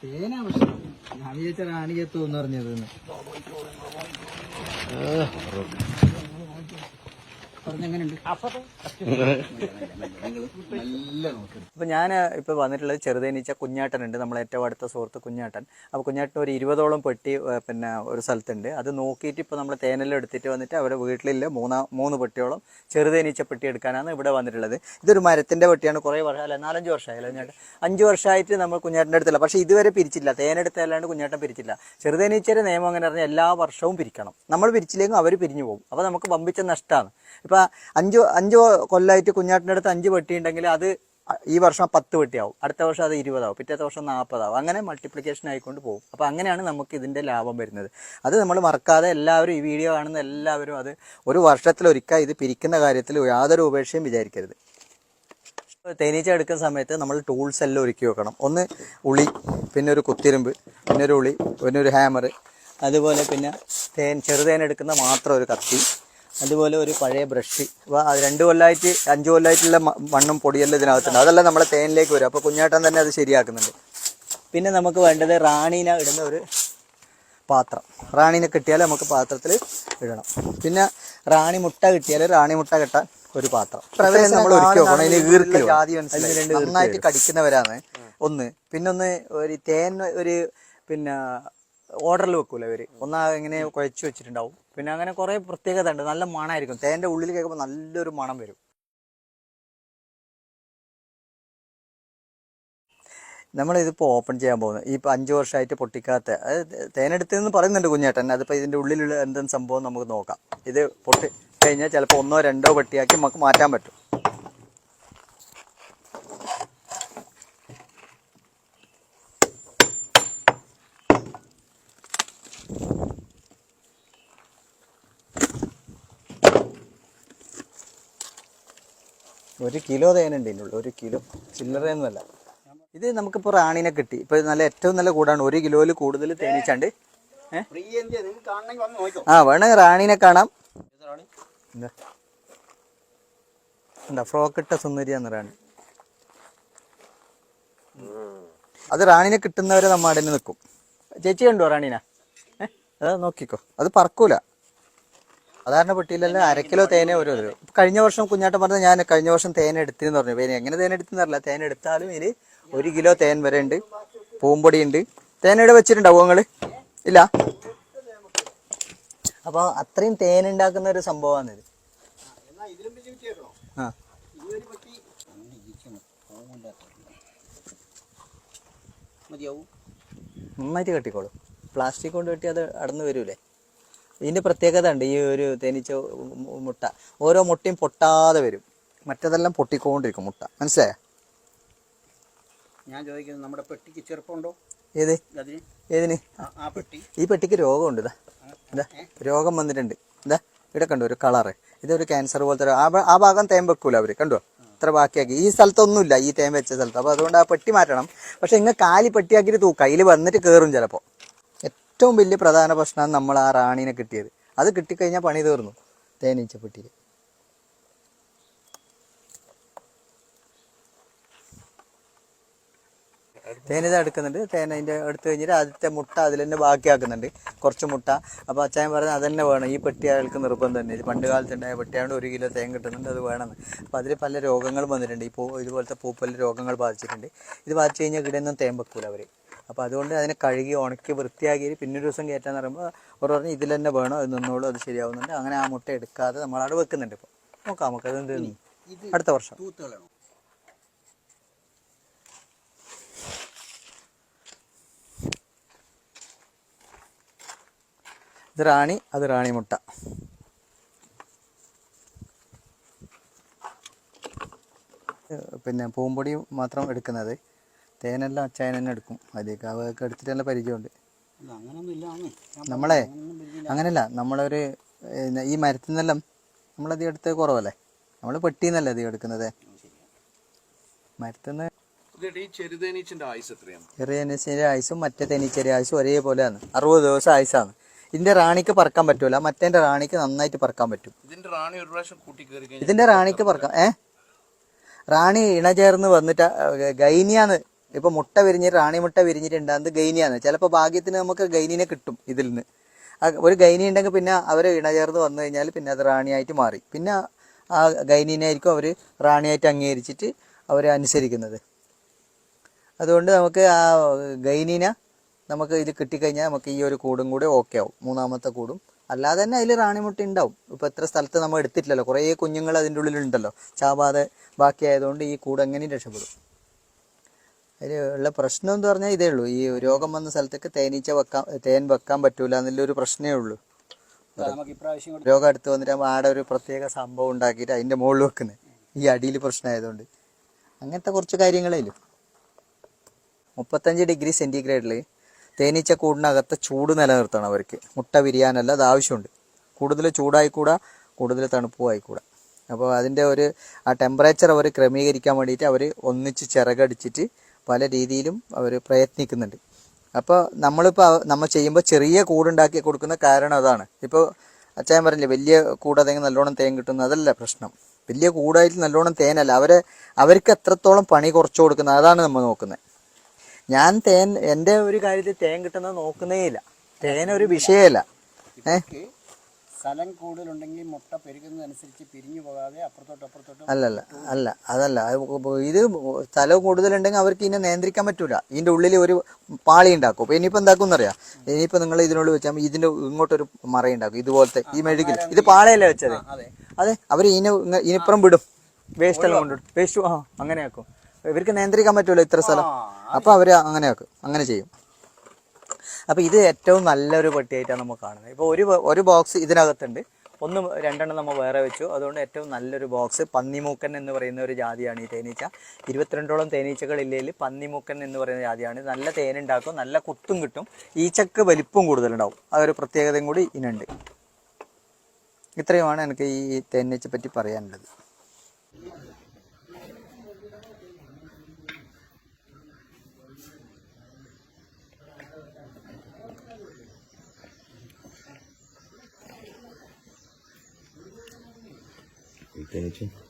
തേനാ പ്രശ്നം. ഞാൻ വിചാരിച്ച റാണിക്കെത്തുമെന്ന് പറഞ്ഞത്. അപ്പൊ ഞാൻ ഇപ്പൊ വന്നിട്ടുള്ളത് ചെറുതേനീച്ച കുഞ്ഞാട്ടനുണ്ട്, നമ്മളെ ഏറ്റവും അടുത്ത സുഹൃത്ത് കുഞ്ഞാട്ടൻ. അപ്പൊ കുഞ്ഞാട്ടൻ ഒരു 20ഓളം പെട്ടി പിന്നെ ഒരു സ്ഥലത്തുണ്ട്. അത് നോക്കിയിട്ട് ഇപ്പൊ നമ്മൾ തേനെല്ലാം എടുത്തിട്ട് വന്നിട്ട് അവരുടെ വീട്ടിലില്ല 3 പെട്ടിയോളം ചെറുതേനീച്ച പെട്ടി എടുക്കാനാണ് ഇവിടെ വന്നിട്ടുള്ളത്. ഇതൊരു മരത്തിന്റെ പെട്ടിയാണ്. കുറെ വർഷം അല്ല 4-5 വർഷമായല്ലോ കുഞ്ഞാട്ടൻ. 5 വർഷമായിട്ട് നമ്മൾ കുഞ്ഞാട്ടൻ്റെ അടുത്തില്ല, പക്ഷെ ഇതുവരെ പിരിച്ചില്ല. തേനെടുത്തല്ലാണ്ട് കുഞ്ഞാട്ടൻ പിരിച്ചില്ല. ചെറുതേനീച്ചയുടെ നിയമം അങ്ങനെ പറഞ്ഞാൽ എല്ലാ വർഷവും പിരിക്കണം. നമ്മൾ പിരിച്ചില്ലെങ്കിൽ അവർ പിരിഞ്ഞു പോകും. അപ്പൊ നമുക്ക് വമ്പിച്ച നഷ്ടമാണ്. ഇപ്പൊ 5 കൊല്ലമായിട്ട് കുഞ്ഞാട്ടിൻ്റെ അടുത്ത് 5 പെട്ടി ഉണ്ടെങ്കിൽ അത് ഈ വർഷം 10 പെട്ടിയാവും, അടുത്ത വർഷം അത് 20 ആവും, പിറ്റത്തെ വർഷം 40 ആവും. അങ്ങനെ മൾട്ടിപ്ലിക്കേഷൻ ആയിക്കൊണ്ട് പോകും. അപ്പോൾ അങ്ങനെയാണ് നമുക്ക് ഇതിൻ്റെ ലാഭം വരുന്നത്. അത് നമ്മൾ മറക്കാതെ എല്ലാവരും, ഈ വീഡിയോ കാണുന്ന എല്ലാവരും അത് ഒരു വർഷത്തിലൊരിക്കൽ ഇത് പിരിക്കുന്ന കാര്യത്തിൽ യാതൊരു ഉപേക്ഷയും വിചാരിക്കരുത്. തേനീച്ച എടുക്കുന്ന സമയത്ത് നമ്മൾ ടൂൾസ് എല്ലാം ഒരുക്കി വെക്കണം. ഒന്ന് ഉളി, പിന്നെ ഒരു കുത്തിരുമ്പ്, പിന്നെ ഒരു ഉളി, പിന്നെ ഒരു ഹാമർ, അതുപോലെ പിന്നെ ചെറുതേൻ എടുക്കുന്ന മാത്രം ഒരു കത്തി, അതുപോലെ ഒരു പഴയ ബ്രഷ്. അപ്പോൾ അത് 2 കൊല്ലമായിട്ട് 5 കൊല്ലമായിട്ടുള്ള മണ്ണും പൊടിയെല്ലാം ഇതിനകത്തുണ്ട്. അതെല്ലാം നമ്മളെ തേനിലേക്ക് വരും. അപ്പോൾ കുഞ്ഞാട്ടൻ തന്നെ അത് ശരിയാക്കുന്നുണ്ട്. പിന്നെ നമുക്ക് വേണ്ടത് റാണീനെ ഇടുന്ന ഒരു പാത്രം. റാണീനെ കിട്ടിയാൽ നമുക്ക് പാത്രത്തിൽ ഇടണം. പിന്നെ റാണി മുട്ട കിട്ടിയാൽ റാണി മുട്ട കെട്ടാൻ ഒരു പാത്രം. നമ്മൾ ഒരുക്കി വെക്കണം. അതിന് ഈർക്കിൽ നന്നായിട്ട് കടിക്കുന്നവരാണ് ഒന്ന്. പിന്നൊന്ന് ഒരു തേൻ ഒരു പിന്നെ ഓർഡറിൽ വെക്കൂല ഇവർ. ഇങ്ങനെ കുഴച്ച് വെച്ചിട്ടുണ്ടാവും. പിന്നെ അങ്ങനെ കുറേ പ്രത്യേകത ഉണ്ട്. നല്ല മണമായിരിക്കും. തേൻ്റെ ഉള്ളിൽ കേൾക്കുമ്പോൾ നല്ലൊരു മണം വരും. നമ്മളിതിപ്പോൾ ഓപ്പൺ ചെയ്യാൻ പോകുന്നത് ഇപ്പോൾ 5 വർഷമായിട്ട് പൊട്ടിക്കാത്ത തേനെടുത്തെന്ന് പറയുന്നുണ്ട് കുഞ്ഞേട്ടൻ. അതിപ്പോൾ ഇതിൻ്റെ ഉള്ളിലുള്ള എന്തെങ്കിലും സംഭവം നമുക്ക് നോക്കാം. ഇത് പൊട്ടി കഴിഞ്ഞാൽ ചിലപ്പോൾ 1-2 പെട്ടിയാക്കി നമുക്ക് മാറ്റാൻ പറ്റും. ഒരു കിലോ തേനുണ്ട് ഇതിനുള്ളിൽ. 1 കിലോ ചില്ലറയൊന്നുമല്ല. ഇത് നമുക്കിപ്പോൾ റാണീനെ കിട്ടി. ഇപ്പോൾ നല്ല ഏറ്റവും നല്ല കൂടാണ്. 1 കിലോയിൽ കൂടുതൽ തേനീച്ചാണ്ട്. വേണമെങ്കിൽ റാണീനെ കാണാം. എന്താ ഫ്രോക്ക് ഇട്ട സുന്ദരിയാന്ന് റാണി. അത് റാണീനെ കിട്ടുന്നവരെ നമ്മ അവിടെ നിൽക്കും. ചേച്ചി കണ്ടോ റാണീനെ? അത് നോക്കിക്കോ, അത് പറക്കൂല. സാധാരണ പെട്ടിയിലെല്ലാം 1/2 കിലോ തേനെ ഓരോ തരും. കഴിഞ്ഞ വർഷം കുഞ്ഞാട്ടൻ പറഞ്ഞത് ഞാൻ കഴിഞ്ഞ വർഷം തേൻ എടുത്തെന്ന് പറഞ്ഞു. പിന്നെ എങ്ങനെ തേൻ എടുത്തെന്ന് അറിയില്ല. തേൻ എടുത്താലും ഇതിൽ 1 കിലോ തേൻ വരെ ഉണ്ട്. പൂമ്പൊടി ഉണ്ട്. തേനിടെ വെച്ചിട്ടുണ്ടാവും നിങ്ങൾ? ഇല്ല. അപ്പോൾ അത്രയും തേൻ ഉണ്ടാക്കുന്ന ഒരു സംഭവമാണ് ഇത്. ആ നന്നായിട്ട് കെട്ടിക്കോളും. പ്ലാസ്റ്റിക് കൊണ്ട് കെട്ടി അത് അടന്നു വരൂലേ. ഇതിൻ്റെ പ്രത്യേകത ഉണ്ട്. ഈ ഒരു തേനീച്ച മുട്ട ഓരോ മുട്ടയും പൊട്ടാതെ വരും. മറ്റതെല്ലാം പൊട്ടിക്കൊണ്ടിരിക്കും മുട്ട. മനസ്സിലായോ? ഞാൻ ചോദിക്കുന്നത് നമ്മുടെ പെട്ടിക്ക് ചെറുപ്പമുണ്ടോ? ഏത് ഏതിന്? ഈ പെട്ടിക്ക് രോഗമുണ്ട്. ഇതാ രോഗം വന്നിട്ടുണ്ട്. ഇതാ ഇവിടെ കണ്ടു ഒരു കളറ്. ഇതൊരു ക്യാൻസർ പോലത്തെ. ആ ഭാഗം തേൻ വെക്കൂല അവർ. കണ്ടോ ഇത്ര ബാക്കിയാക്കി. ഈ സ്ഥലത്തൊന്നുമില്ല ഈ തേൻ വെച്ച സ്ഥലത്ത്. അപ്പോൾ അതുകൊണ്ട് ആ പെട്ടി മാറ്റണം. പക്ഷെ ഇങ്ങനെ കാലി പെട്ടിയാക്കിയിട്ട് തൂക്കാം. അതിൽ വന്നിട്ട് കയറും ചിലപ്പോൾ. ഏറ്റവും വലിയ പ്രധാന പ്രശ്നമാണ് നമ്മൾ ആ റാണീനെ കിട്ടിയത്. അത് കിട്ടിക്കഴിഞ്ഞാൽ പണി തീർന്നു തേനീച്ച പെട്ടിയിൽ. തേനിത എടുക്കുന്നുണ്ട്. തേൻ അതിൻ്റെ എടുത്തു കഴിഞ്ഞിട്ട് ആദ്യത്തെ മുട്ട അതിൽ തന്നെ ബാക്കിയാക്കുന്നുണ്ട്. കുറച്ച് മുട്ട. അപ്പോൾ അച്ചായൻ പറഞ്ഞാൽ അത് തന്നെ വേണം. ഈ പെട്ടി അയാൾക്ക് നിർബന്ധം തന്നെ. ഇത് പണ്ട് കാലത്തുണ്ടായ പെട്ടിയാണ്ട് 1 കിലോ തേൻ കിട്ടുന്നുണ്ട്. അത് വേണമെന്ന്. അപ്പോൾ അതിൽ പല രോഗങ്ങളും വന്നിട്ടുണ്ട്. ഇതുപോലത്തെ പൂപ്പൽ രോഗങ്ങൾ ബാധിച്ചിട്ടുണ്ട്. ഇത് ബാധിച്ചു കഴിഞ്ഞാൽ ഇവിടെയൊന്നും തേൻ വെക്കൂല അവർ. അപ്പോൾ അതുകൊണ്ട് അതിനെ കഴുകി ഉണക്കി വൃത്തിയാക്കി പിന്നൊരു ദിവസം കയറ്റാന്ന് പറയുമ്പോൾ അവർ പറഞ്ഞ് ഇതിൽ തന്നെ വേണം, അത് നിന്നോളൂ, അത് ശരിയാവുന്നുണ്ട്. അങ്ങനെ ആ മുട്ട എടുക്കാതെ നമ്മളവിടെ വെക്കുന്നുണ്ട്. ഇപ്പോൾ നോക്കാം നമുക്ക് അതെന്ത് അടുത്ത വർഷം. ഇത് റാണി, അത് റാണി മുട്ട. പിന്നെ പൂമ്പൊടി മാത്രം എടുക്കുന്നത്. തേനെല്ലാം അച്ചായൻ തന്നെ എടുക്കും. അതിലേക്ക് അവർക്ക് എടുത്തിട്ട് നല്ല പരിചയമുണ്ട്. നമ്മളെ അങ്ങനെയല്ല, നമ്മളൊരു ഈ മരത്തിൽ നിന്നെല്ലാം നമ്മളധികം എടുത്ത് കുറവല്ലേ. നമ്മൾ പെട്ടിന്നല്ലേ അധികം എടുക്കുന്നത്. മരത്തിൽ നിന്ന് ചെറുതേനീച്ചയുടെ ആയുസും മറ്റേ തേനീച്ചയുടെ ആയുസും ഒരേപോലെയാണ്. 60 ദിവസം ആയുസാണ്. ഇതിന്റെ റാണിക്ക് പറക്കാൻ പറ്റൂല. മറ്റേ റാണിക്ക് നന്നായിട്ട് പറക്കാൻ പറ്റും. ഇതിന്റെ റാണിക്ക് പറക്കാം. റാണി ഇണചേർന്ന് വന്നിട്ട് ഗൈനിയാന്ന് ഇപ്പൊ മുട്ട വിരിഞ്ഞ് റാണിമുട്ട വിരിഞ്ഞിട്ടുണ്ടാകുന്നത് ഗൈനിയാണ്. ചിലപ്പോൾ ഭാഗ്യത്തിന് നമുക്ക് ഗൈനിനെ കിട്ടും ഇതിൽ നിന്ന്. ഒരു ഗൈനി ഉണ്ടെങ്കിൽ പിന്നെ അവർ ഇണചേർന്ന് വന്നു കഴിഞ്ഞാൽ പിന്നെ അത് റാണിയായിട്ട് മാറി. പിന്നെ ആ ഗൈനിനായിരിക്കും അവർ റാണിയായിട്ട് അംഗീകരിച്ചിട്ട് അവർ അനുസരിക്കുന്നത്. അതുകൊണ്ട് നമുക്ക് ആ ഗൈനിനെ നമുക്ക് ഇത് കിട്ടിക്കഴിഞ്ഞാൽ നമുക്ക് ഈ ഒരു കൂടും കൂടി ഓക്കെ ആവും, മൂന്നാമത്തെ കൂടും. അല്ലാതെ തന്നെ അതിൽ റാണിമുട്ട ഉണ്ടാവും. ഇപ്പോൾ എത്ര സ്ഥലത്ത് നമ്മൾ എടുത്തിട്ടില്ലല്ലോ, കുറേ കുഞ്ഞുങ്ങൾ അതിൻ്റെ ഉള്ളിലുണ്ടല്ലോ, ചാവാതെ ബാക്കിയായതുകൊണ്ട് ഈ കൂട് എങ്ങനെയും രക്ഷപ്പെടും. അതിൽ ഉള്ള പ്രശ്നം എന്ന് പറഞ്ഞാൽ ഇതേ ഉള്ളൂ, ഈ രോഗം വന്ന സ്ഥലത്തേക്ക് തേൻ വെക്കാൻ പറ്റൂല എന്നുള്ളൊരു പ്രശ്നമേ ഉള്ളൂ. രോഗം അടുത്ത് വന്നിട്ട് ആടെ ഒരു പ്രത്യേക സംഭവം ഉണ്ടാക്കിയിട്ട് അതിൻ്റെ മുകളിൽ വെക്കുന്നത്, ഈ അടിയിൽ പ്രശ്നമായതുകൊണ്ട്. അങ്ങനത്തെ കുറച്ച് കാര്യങ്ങളേ ഉള്ളൂ. 35 ഡിഗ്രി സെൻറ്റിഗ്രേഡിൽ തേനീച്ച കൂടിനകത്ത് ചൂട് നിലനിർത്തണം അവർക്ക്. മുട്ട വിരിയാനല്ല, അത് ആവശ്യമുണ്ട്. കൂടുതൽ ചൂടായിക്കൂടാ, കൂടുതൽ തണുപ്പും ആയിക്കൂടാ. അപ്പോൾ അതിൻ്റെ ആ ടെമ്പറേച്ചർ അവർ ക്രമീകരിക്കാൻ വേണ്ടിയിട്ട് അവർ ഒന്നിച്ച് ചിറകടിച്ചിട്ട് പല രീതിയിലും അവർ പ്രയത്നിക്കുന്നുണ്ട്. അപ്പോൾ നമ്മൾ ചെയ്യുമ്പോൾ ചെറിയ കൂടുണ്ടാക്കി കൊടുക്കുന്ന കാരണം അതാണ്. ഇപ്പോൾ അച്ചായൻ പറഞ്ഞില്ലേ വലിയ കൂടതെങ്കിൽ നല്ലോണം തേൻ കിട്ടുന്നു, അതല്ല പ്രശ്നം. വലിയ കൂടായിട്ട് നല്ലോണം തേനല്ല, അവർക്ക് എത്രത്തോളം പണി കുറച്ച് കൊടുക്കുന്നത്, അതാണ് നമ്മൾ നോക്കുന്നത്. ഞാൻ എൻ്റെ ഒരു കാര്യത്തിൽ തേൻ കിട്ടുന്നത് നോക്കുന്നേ ഇല്ല. തേനൊരു വിഷയമല്ല. സ്ഥലം കൂടുതലുണ്ടെങ്കിൽ മുട്ട പെരുകുന്നതനുസരിച്ച് പിരിഞ്ഞു പോകാതെ അപ്പുറത്തോട്ട് അതല്ല. ഇത് സ്ഥലം കൂടുതലുണ്ടെങ്കിൽ അവർക്ക് ഇതിനെ നിയന്ത്രിക്കാൻ പറ്റൂല. ഇതിൻ്റെ ഉള്ളിൽ ഒരു പാളി ഉണ്ടാക്കും. അപ്പോൾ ഇനിയിപ്പോൾ എന്താക്കും എന്നറിയാം, ഇനിയിപ്പോൾ നിങ്ങൾ ഇതിനുള്ളിൽ വെച്ചാൽ ഇതിൻ്റെ ഇങ്ങോട്ടൊരു മറയുണ്ടാക്കും, ഇതുപോലത്തെ ഈ മെഴുകിൽ. ഇത് പാളയല്ലേ വെച്ചത്? അതെ, അവർ ഇതിനിപ്പുറം വിടും, വേസ്റ്റ് എല്ലാം കൊണ്ടിടും. വേസ്റ്റ് അങ്ങനെയാക്കും. ഇവർക്ക് നിയന്ത്രിക്കാൻ പറ്റുമല്ലോ ഇത്ര സ്ഥലം. അപ്പോൾ അവർ അങ്ങനെ ചെയ്യും. അപ്പോൾ ഇത് ഏറ്റവും നല്ലൊരു പട്ടിയായിട്ടാണ് നമ്മൾ കാണുന്നത്. ഇപ്പോൾ ഒരു ബോക്സ് ഇതിനകത്തുണ്ട്, 2 നമ്മൾ വേറെ വെച്ചു. അതുകൊണ്ട് ഏറ്റവും നല്ലൊരു ബോക്സ് പന്നിമൂക്കൻ എന്ന് പറയുന്ന ഒരു ജാതിയാണ് ഈ തേനീച്ച. 22ഓളം തേനീച്ചകളില്ലെങ്കിൽ പന്നിമൂക്കൻ എന്ന് പറയുന്ന ജാതിയാണ്. നല്ല തേനുണ്ടാക്കും, നല്ല കുത്തും കിട്ടും, ഈച്ചക്ക് വലിപ്പം കൂടുതലുണ്ടാവും. ആ ഒരു പ്രത്യേകതയും കൂടി ഇതിനുണ്ട്. ഇത്രയുമാണ് എനിക്ക് ഈ തേനീച്ചയെ പറ്റി പറയാനുള്ളത്. Thank you.